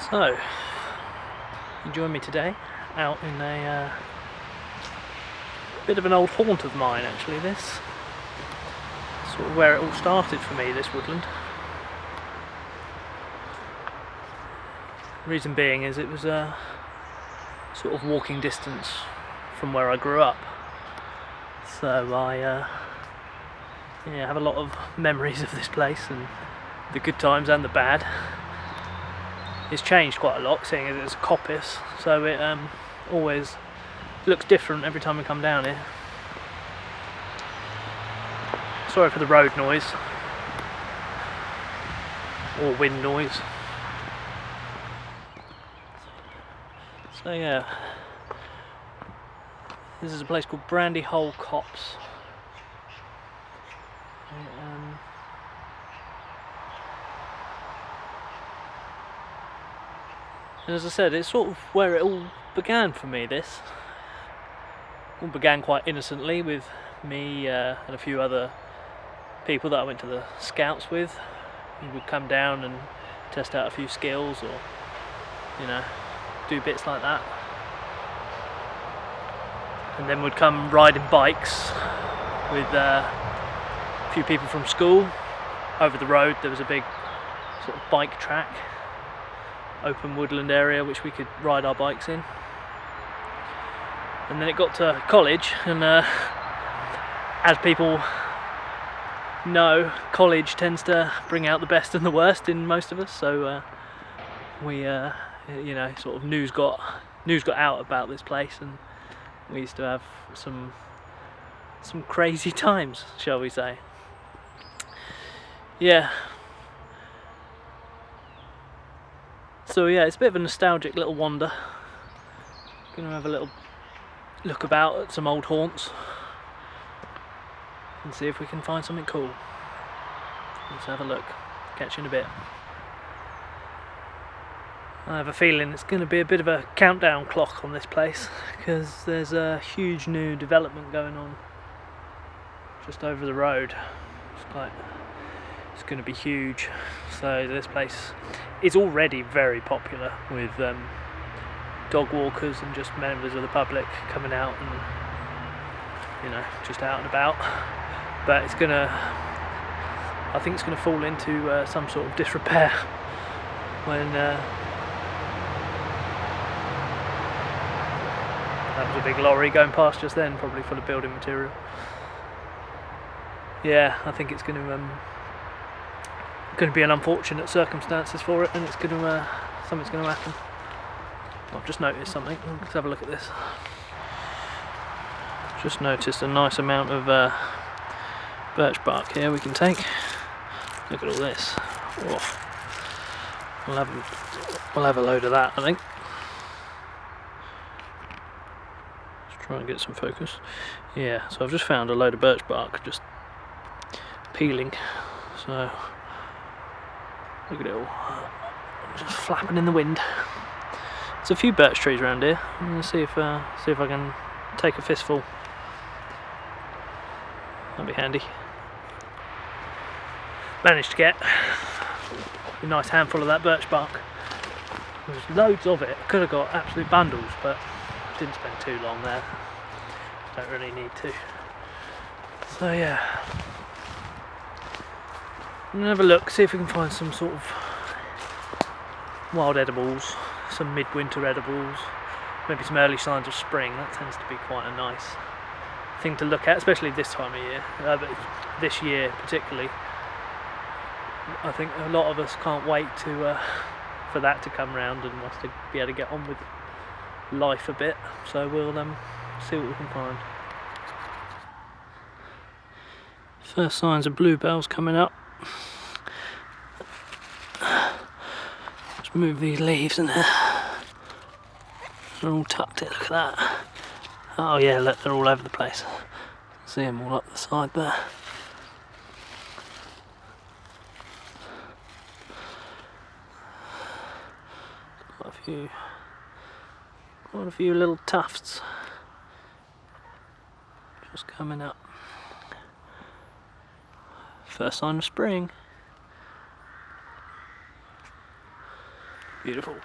So, you join me today out in a bit of an old haunt of mine, actually. This sort of where it all started for me, this woodland. Reason being is it was a sort of walking distance from where I grew up, so I have a lot of memories of this place, and the good times and the bad. It's changed quite a lot, seeing as it's a coppice, so it always looks different every time we come down here. Sorry for the road noise or wind noise. So yeah, this is a place called Brandy Hole Copse. And as I said, it's sort of where it all began for me. This all began quite innocently with me and a few other people that I went to the scouts with. We would come down and test out a few skills, or do bits like that, and then would come riding bikes with a few people from school. Over the road there was a big sort of bike track, open woodland area which we could ride our bikes in. And then it got to college, and as people know, college tends to bring out the best and the worst in most of us, so we sort of news got out about this place, and we used to have some crazy times, shall we say. Yeah. So yeah, it's a bit of a nostalgic little wander. Gonna have a little look about at some old haunts and see if we can find something cool. Let's have a look. Catch you in a bit. I have a feeling it's going to be a bit of a countdown clock on this place, because there's a huge new development going on just over the road. It's going to be huge. So this place is already very popular with dog walkers and just members of the public coming out and just out and about. But I think it's gonna fall into some sort of disrepair when that was a big lorry going past just then, probably full of building material. Yeah, I think it's going to be an unfortunate circumstances for it, and something's going to happen. I've just noticed something. Let's have a look at this. Just noticed a nice amount of birch bark here we can take. Look at all this. Oh. We'll have a load of that, I think. Let's try and get some focus. Yeah, so I've just found a load of birch bark just peeling. So look at it all, just flapping in the wind. There's a few birch trees around here. I'm going to see if I can take a fistful. That'd be handy. Managed to get a nice handful of that birch bark. There's loads of it. Could have got absolute bundles, but didn't spend too long there. Don't really need to. So yeah, I'm going to have a look, see if we can find some sort of wild edibles, some midwinter edibles, maybe some early signs of spring. That tends to be quite a nice thing to look at, especially this time of year, but this year particularly. I think a lot of us can't wait for that to come round and us to be able to get on with life a bit, so we'll see what we can find. First signs of bluebells coming up. Just move these leaves in there. They're all tucked in, look at that. Oh yeah, look, they're all over the place. See them all up the side there. Quite a few little tufts just coming up. First sign of spring. Beautiful.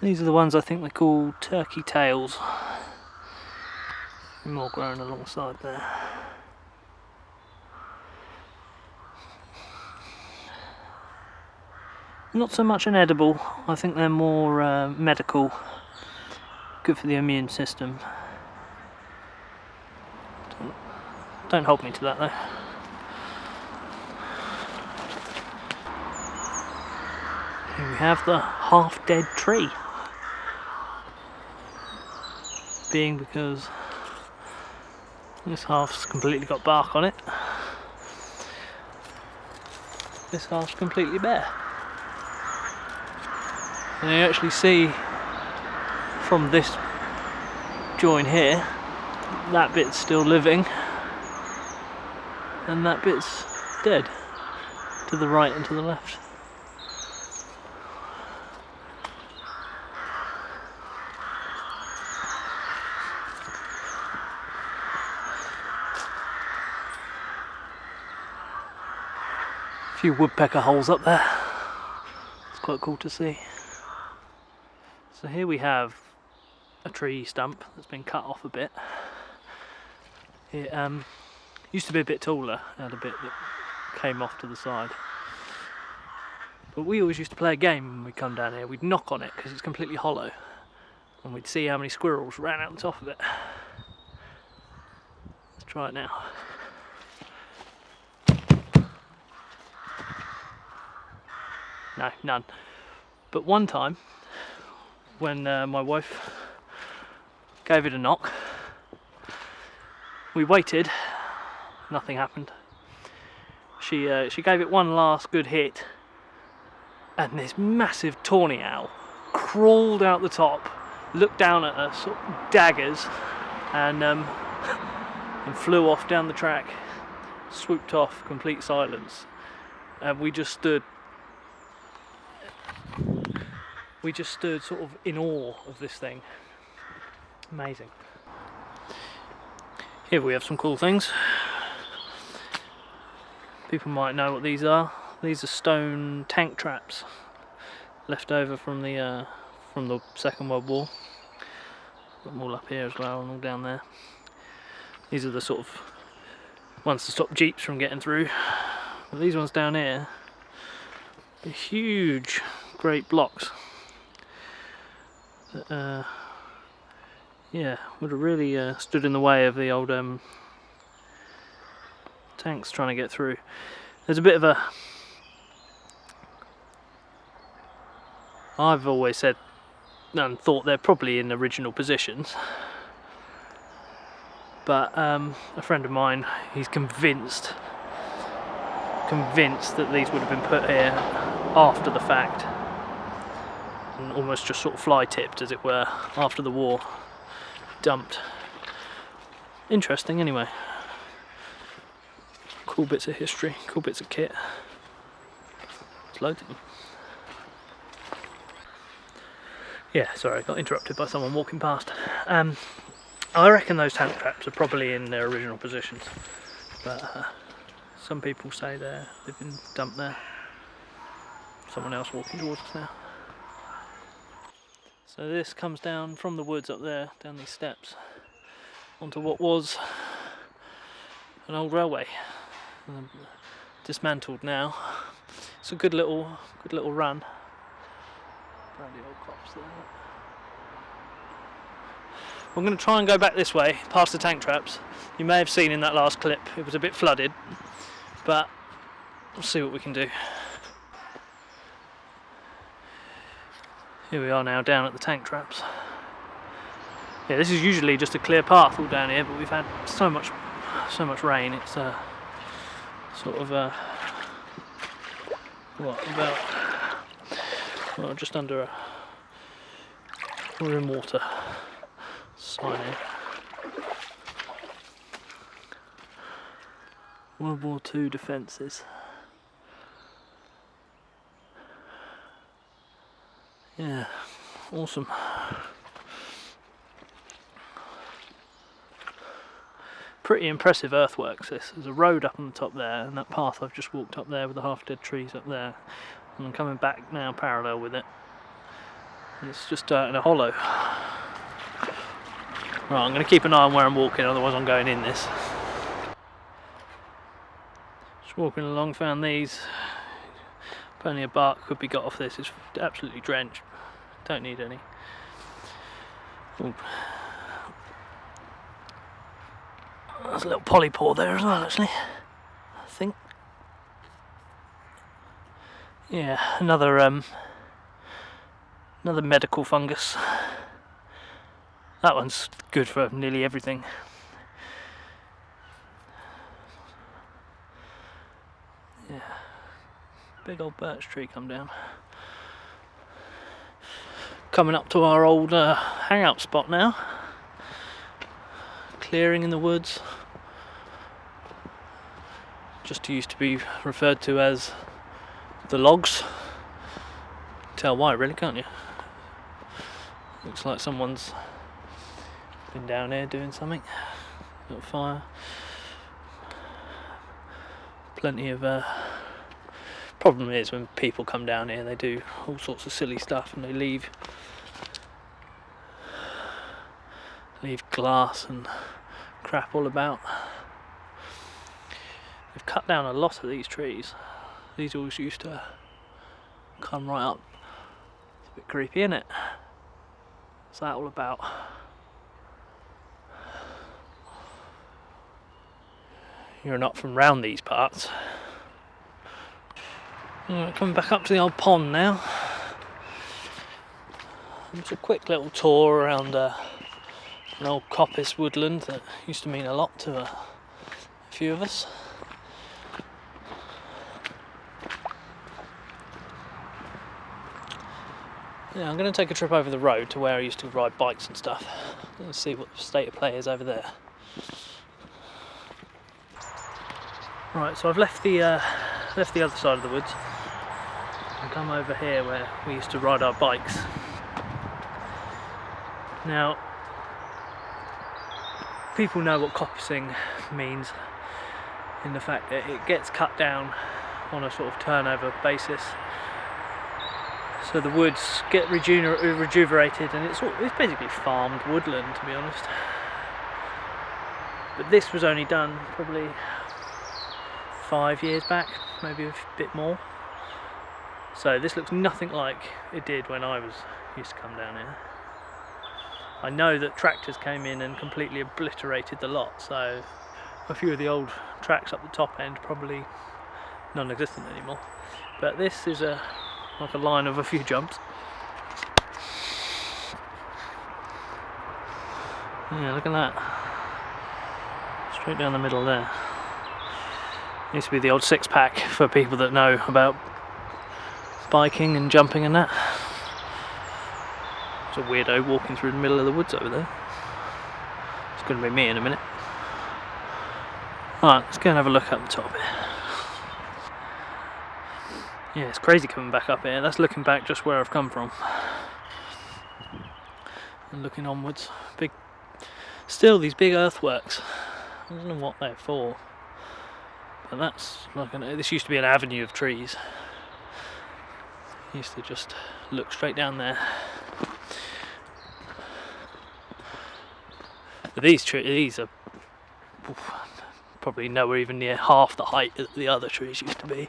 These are the ones I think they call turkey tails. More growing alongside there. Not so much an edible, I think they're more medical, good for the immune system. Don't hold me to that though. Here we have the half-dead tree. Being because this half's completely got bark on it. This half's completely bare. And you actually see from this join here, that bit's still living and that bit's dead to the right and to the left. A few woodpecker holes up there. It's quite cool to see. So here we have a tree stump that's been cut off a bit. It used to be a bit taller, had a bit that came off to the side. But we always used to play a game when we'd come down here. We'd knock on it because it's completely hollow, and we'd see how many squirrels ran out the top of it. Let's try it now. No, none. But one time, when my wife gave it a knock, we waited, nothing happened. She gave it one last good hit, and this massive tawny owl crawled out the top, looked down at us, sort of daggers, and flew off down the track, swooped off, complete silence, and we just stood sort of in awe of this thing. Amazing. Here we have some cool things. People might know what these are. These are stone tank traps left over from the Second World War. Got them all up here as well and all down there. These are the sort of ones to stop jeeps from getting through. But these ones down here are huge, great blocks. That, yeah, would have really stood in the way of the old tanks trying to get through. There's a bit of a... I've always said and thought they're probably in original positions, but a friend of mine, he's convinced that these would have been put here after the fact and almost just sort of fly tipped, as it were, after the war. Dumped. Interesting anyway. Cool bits of history, cool bits of kit. There's loads of them. Yeah, sorry, I got interrupted by someone walking past. I reckon those tank traps are probably in their original positions, but some people say they've been dumped there. Someone else walking towards us now. So this comes down from the woods up there, down these steps, onto what was an old railway, dismantled now. It's a good little run. Brandy Hole crops there. I'm going to try and go back this way, past the tank traps. You may have seen in that last clip, it was a bit flooded, but we'll see what we can do. Here we are now down at the tank traps. Yeah, this is usually just a clear path all down here, but we've had so much rain. It's sort of just under a we're in water sign here. World War II defences. Yeah, awesome. pretty impressive earthworks this. There's a road up on the top there, and that path I've just walked up there with the half-dead trees up there. And I'm coming back now parallel with it. And it's just in a hollow. Right, I'm going to keep an eye on where I'm walking, otherwise I'm going in this. Just walking along, found these. Plenty of bark could be got off this. It's absolutely drenched. Don't need any. Ooh. There's a little polypore there as well, actually. I think. Yeah, another medical fungus. That one's good for nearly everything. Yeah, big old birch tree come down. Coming up to our old hangout spot now. Clearing in the woods. Just used to be referred to as the logs. Tell why, really, can't you? Looks like someone's been down here doing something. Little fire. Plenty of problem is when people come down here, they do all sorts of silly stuff and they leave glass and crap all about. They've cut down a lot of these trees. These always used to come right up. It's a bit creepy, isn't it? What's that all about? You're not from round these parts. Right, coming back up to the old pond now. It's a quick little tour around an old coppice woodland that used to mean a lot to a few of us. Yeah, I'm going to take a trip over the road to where I used to ride bikes and stuff. Let's see what the state of play is over there. Right, so I've left the other side of the woods and come over here where we used to ride our bikes. Now, people know what coppicing means in the fact that it gets cut down on a sort of turnover basis. So the woods get rejuvenated, and it's basically farmed woodland, to be honest. But this was only done probably 5 years back, maybe a bit more. So this looks nothing like it did when I used to come down here. I know that tractors came in and completely obliterated the lot, so a few of the old tracks up the top end probably non-existent anymore. But this is like a line of a few jumps. Yeah, look at that. Straight down the middle there. Used to be the old six-pack for people that know about biking and jumping and that. There's a weirdo walking through the middle of the woods over there. It's going to be me in a minute. Alright, let's go and have a look up the top here. Yeah, it's crazy coming back up here. That's looking back just where I've come from. And looking onwards. Still these big earthworks. I don't know what they're for. But that's like this used to be an avenue of trees. Used to just look straight down there. But these are probably nowhere even near half the height that the other trees used to be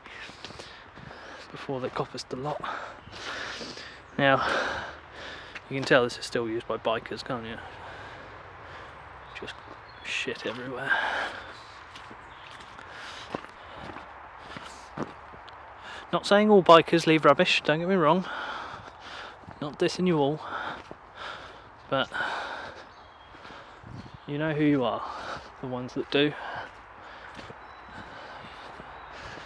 before they coppiced the lot. Now, you can tell this is still used by bikers, can't you? Just shit everywhere. Not saying all bikers leave rubbish, don't get me wrong. Not dissing you all. But you know who you are, the ones that do.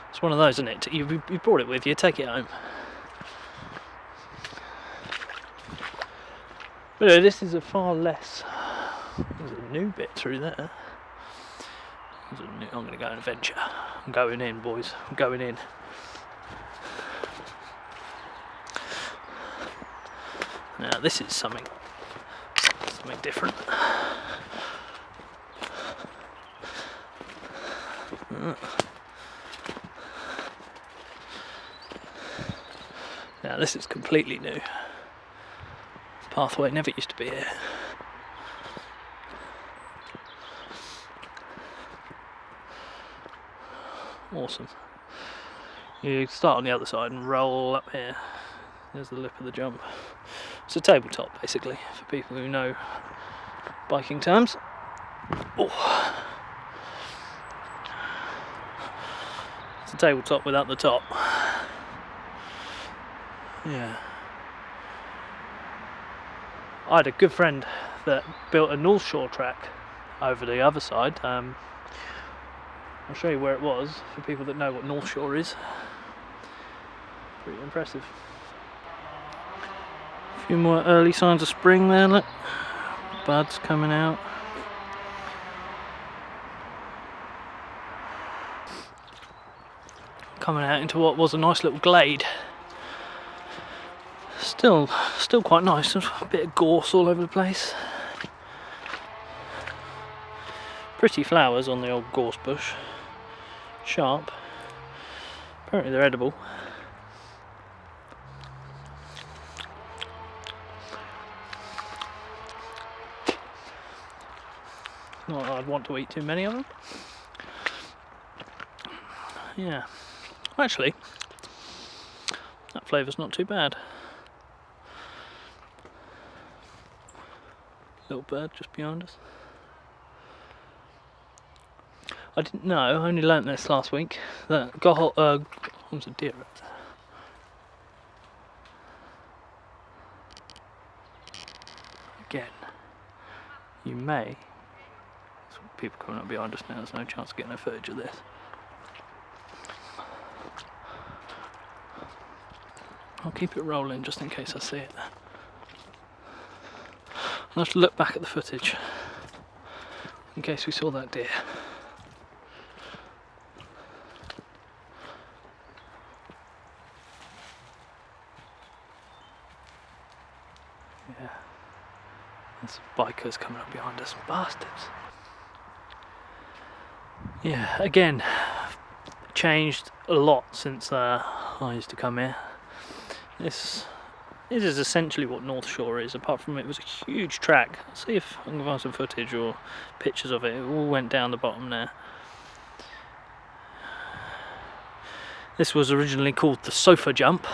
It's one of those, isn't it? You brought it with you, take it home. But no, this is a far less. There's a new bit through there. I'm going to go and venture. I'm going in, boys. I'm going in. Now this is something different. Now this is completely new. Pathway never used to be here. Awesome. You start on the other side and roll up here. There's the lip of the jump. It's a tabletop basically, for people who know biking terms. Oh. It's a tabletop without the top. Yeah. I had a good friend that built a North Shore track over the other side. I'll show you where it was for people that know what North Shore is. Pretty impressive. A few more early signs of spring there, look. Buds coming out. Coming out into what was a nice little glade. Still quite nice. There's a bit of gorse all over the place. Pretty flowers on the old gorse bush. Sharp. Apparently they're edible. Not that I'd want to eat too many of them. Yeah. Actually, that flavour's not too bad. Little bird just behind us. I didn't know, I only learnt this last week, that what's a deer right there? Again, you may, people coming up behind us now, there's no chance of getting a footage of this. I'll keep it rolling just in case I see it. I'll have to look back at the footage in case we saw that deer. Yeah, there's bikers coming up behind us, bastards. Yeah, again, changed a lot since I used to come here. This is essentially what North Shore is, apart from it was a huge track. I'll see if I can find some footage or pictures of it. It all went down the bottom there. This was originally called the Sofa Jump,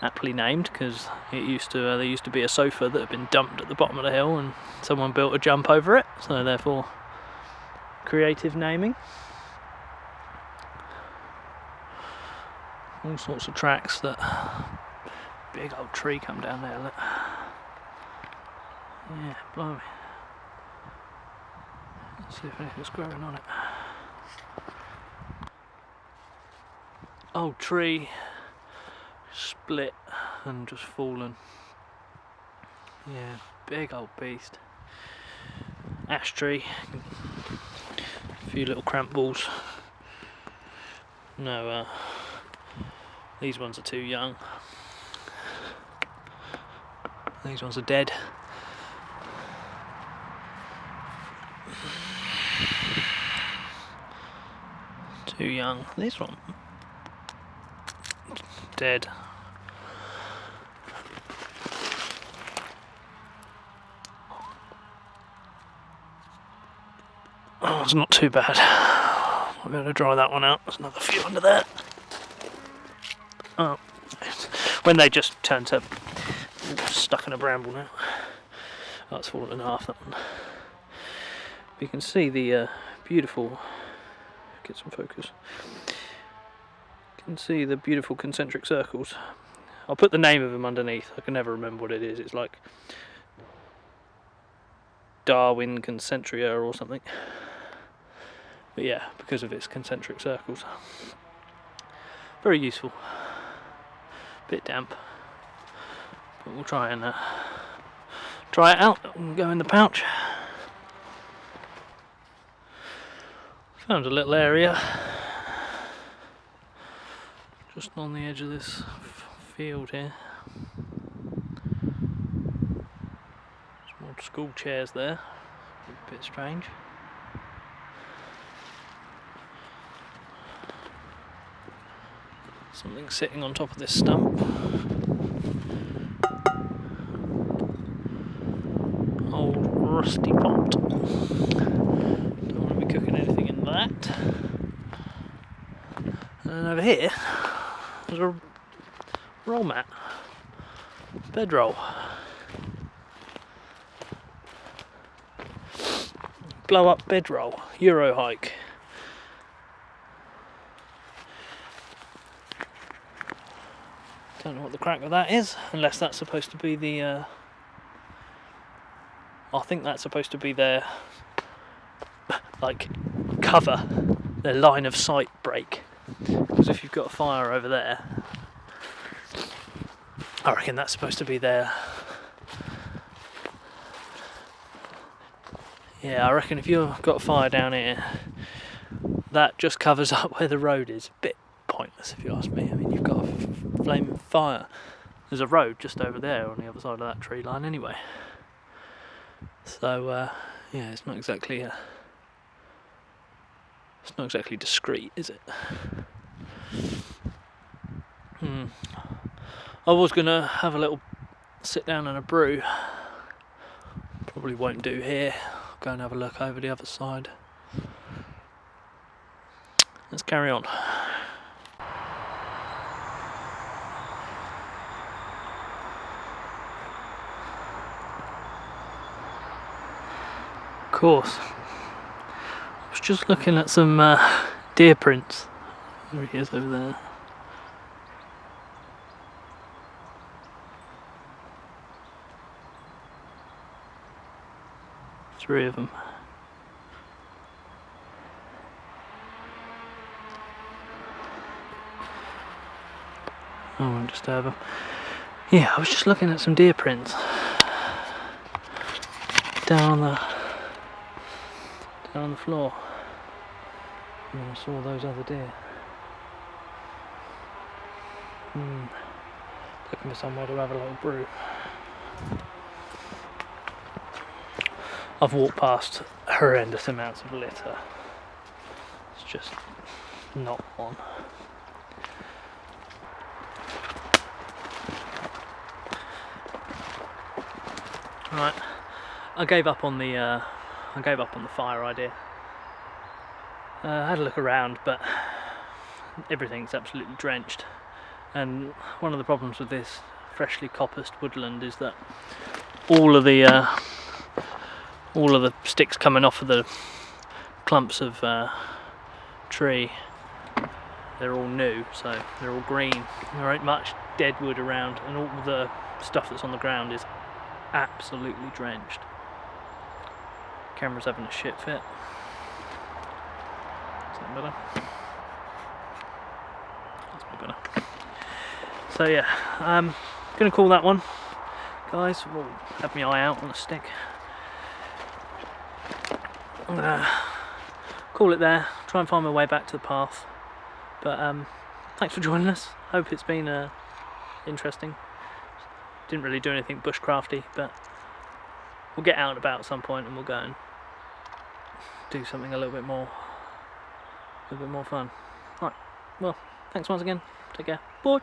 aptly named because it used to there used to be a sofa that had been dumped at the bottom of the hill and someone built a jump over it, so therefore creative naming. All sorts of tracks. That big old tree come down there, look. Yeah, blimey. Let's see if anything's growing on it. Old tree, split and just fallen. Yeah, big old beast. Ash tree, a few little cramp balls. No, these ones are too young. These ones are dead. Too young. This one, dead. Oh, it's not too bad. I'm going to dry that one out. There's another few under there. Oh, when they just turn to stuck in a bramble now. Oh, it's fallen in half, that one. But you can see the beautiful, get some focus. You can see the beautiful concentric circles. I'll put the name of them underneath. I can never remember what it is. It's like Darwin concentria or something. But yeah, because of its concentric circles. Very useful. Bit damp. But we'll try and try it out and go in the pouch. Found a little area just on the edge of this field here. Some old school chairs there. A bit strange. Something sitting on top of this stump. Old rusty pot. Don't want to be cooking anything in that. And over here, there's a roll mat. Bedroll. Blow up bedroll. Euro hike. Don't know what the crack of that is, unless that's supposed to be the I think that's supposed to be their like cover, their line of sight break. Because if you've got a fire over there, I reckon that's supposed to be their. Yeah, I reckon if you've got a fire down here, that just covers up where the road is. A bit pointless if you ask me. I mean, you've got a flaming fire. There's a road just over there on the other side of that tree line anyway. So yeah, it's not exactly discreet, is it? I was gonna have a little sit down and a brew. Probably won't do here. I'll go and have a look over the other side. Let's carry on. Of course. I was just looking at some deer prints. There he is over there. Three of them. I won't disturb them. Yeah, I was just looking at some deer prints down on the floor, and I saw those other deer. Looking for somewhere to have a little brew. I've walked past horrendous amounts of litter. It's just not on. Right, I gave up on the fire idea. I had a look around, but everything's absolutely drenched. And one of the problems with this freshly coppiced woodland is that all of the sticks coming off of the clumps of tree, they're all new, so they're all green. There ain't much dead wood around, and all the stuff that's on the ground is absolutely drenched. Camera's having a shit fit. Is that better? That's a bit better. So yeah, I'm gonna call that one, guys. We'll have my eye out on a stick. I'm gonna call it there, try and find my way back to the path. But thanks for joining us. Hope it's been interesting. Didn't really do anything bushcrafty, but we'll get out and about at some point and we'll go and do something a little bit more fun. Right, well, thanks once again. Take care. Bye.